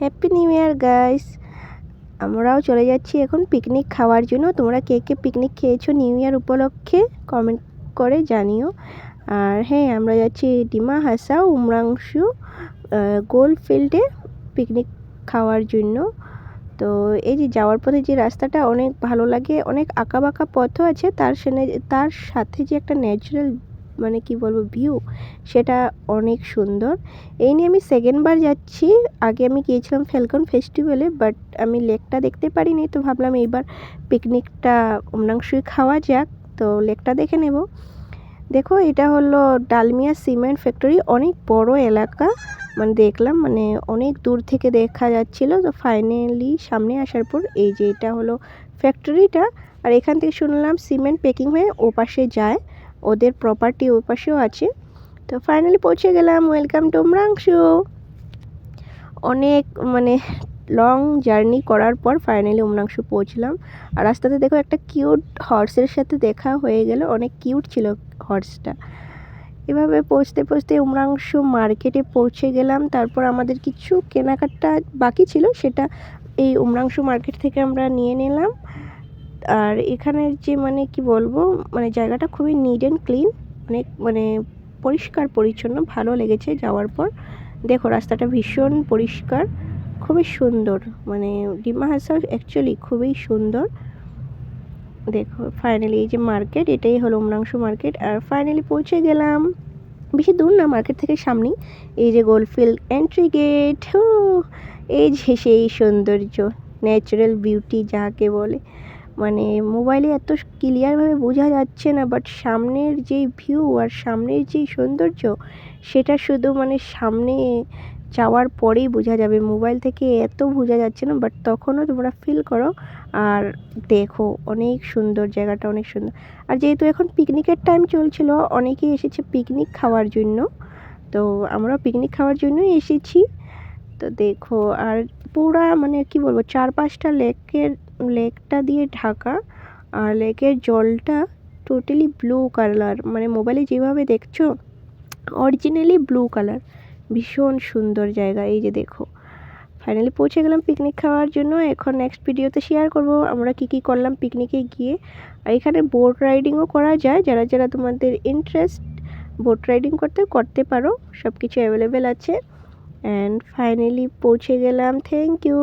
Happy new year guys. আমরাও চলে যাচ্ছি এখন পিকনিক খাওয়ার জন্য। তোমরা কে কে পিকনিক খেয়েছো নিউ ইয়ার উপলক্ষে কমেন্ট করে জানিও। আর হ্যাঁ, আমরা যাচ্ছি ডিমা হাসাও উমরাংশু গোল ফিল্ডে পিকনিক খাওয়ার জন্য। তো এই যে যাওয়ার পথে যে রাস্তাটা অনেক ভালো লাগে, অনেক আঁকাবাঁকা পথও আছে, তার সাথে যে একটা ন্যাচারাল মানে কি বলবো ভিউ, সেটা অনেক সুন্দর। এই নিয়ে আমি সেকেন্ডবার যাচ্ছি। আগে আমি গিয়েছিলাম ফ্যালকন ফেস্টিভ্যালে, বাট আমি লেকটা দেখতে পারিনি, তো ভাবলাম এইবার পিকনিকটা উমরাংশুই খাওয়া যাক, তো লেকটা দেখে নেব। দেখো, এটা হলো ডালমিয়া সিমেন্ট ফ্যাক্টরি, অনেক বড় এলাকা। মানে দেখলাম, মানে অনেক দূর থেকে দেখা যাচ্ছিল, তো ফাইনালি সামনে আসার পর এই যে এটা হলো ফ্যাক্টরিটা। আর এখান থেকে শুনলাম সিমেন্ট প্যাকিং হয়ে ওপাশে যায়, ওদের প্রপার্টি ওপাশেও আছে। তো ফাইনালি পৌঁছে গেলাম। Welcome to Umrangso. অনেক মানে লং জার্নি করার পর ফাইনালি উমরাংশু পৌঁছলাম। আর রাস্তাতে দেখো একটা কিউট হর্সের সাথে দেখা হয়ে গেল, অনেক কিউট ছিল হর্সটা। এভাবে পৌঁছতে পৌঁছতে উমরাংশু মার্কেটে পৌঁছে গেলাম। তারপর আমাদের কিছু কেনাকাটা বাকি ছিল, সেটা এই উমরাংশু মার্কেট থেকে আমরা নিয়ে নিলাম। আর এখানের যে মানে কি বলবো, মানে জায়গাটা খুবই নিট অ্যান্ড ক্লিন, অনেক মানে পরিষ্কার পরিচ্ছন্ন, ভালো লেগেছে যাওয়ার পর। দেখো রাস্তাটা ভীষণ পরিষ্কার, খুবই সুন্দর। মানে ডিমা হাসাও অ্যাকচুয়ালি খুবই সুন্দর। দেখো ফাইনালি এই যে মার্কেট, এটাই হলো উমরাংশু মার্কেট। আর ফাইনালি পৌঁছে গেলাম, বেশি দূর না, মার্কেট থেকে সামনেই। এই যে গোলফিল্ড এন্ট্রি গেট, এই যে সেই সৌন্দর্য, ন্যাচারাল বিউটি যাকে বলে। মানে মোবাইলে এত ক্লিয়ারভাবে বোঝা যাচ্ছে না, বাট সামনের যেই ভিউ আর সামনের যেই সৌন্দর্য, সেটা শুধু মানে সামনে যাওয়ার পরেই বোঝা যাবে। মোবাইল থেকে এত বোঝা যাচ্ছে না, বাট তখনও তোমরা ফিল করো। আর দেখো অনেক সুন্দর, জায়গাটা অনেক সুন্দর। আর যেহেতু এখন পিকনিকের টাইম চলছিল, অনেকেই এসেছে পিকনিক খাওয়ার জন্য, তো আমরা পিকনিক খাওয়ার জন্যই এসেছি। তো দেখো, আর পুরা মানে কি বলবো, 4-5টা লেকটা দিয়ে ঢাকা। আর লেকের জলটা টোটালি ব্লু কালার, মানে মোবাইলে যেভাবে দেখছো অরিজিনালি ব্লু কালার, ভীষণ সুন্দর জায়গা। এই যে দেখো ফাইনালি পৌঁছে গেলাম পিকনিক খাওয়ার জন্য। এখন নেক্সট ভিডিওতে শেয়ার করব আমরা কি কি করলাম পিকনিকে গিয়ে। আর এখানে বোট রাইডিংও করা যায়, যারা যারা তোমাদের ইন্টারেস্ট বোট রাইডিং করতে পারো, সব কিছু অ্যাভেলেবেল আছে। অ্যান্ড ফাইনালি পৌঁছে গেলাম। Thank you.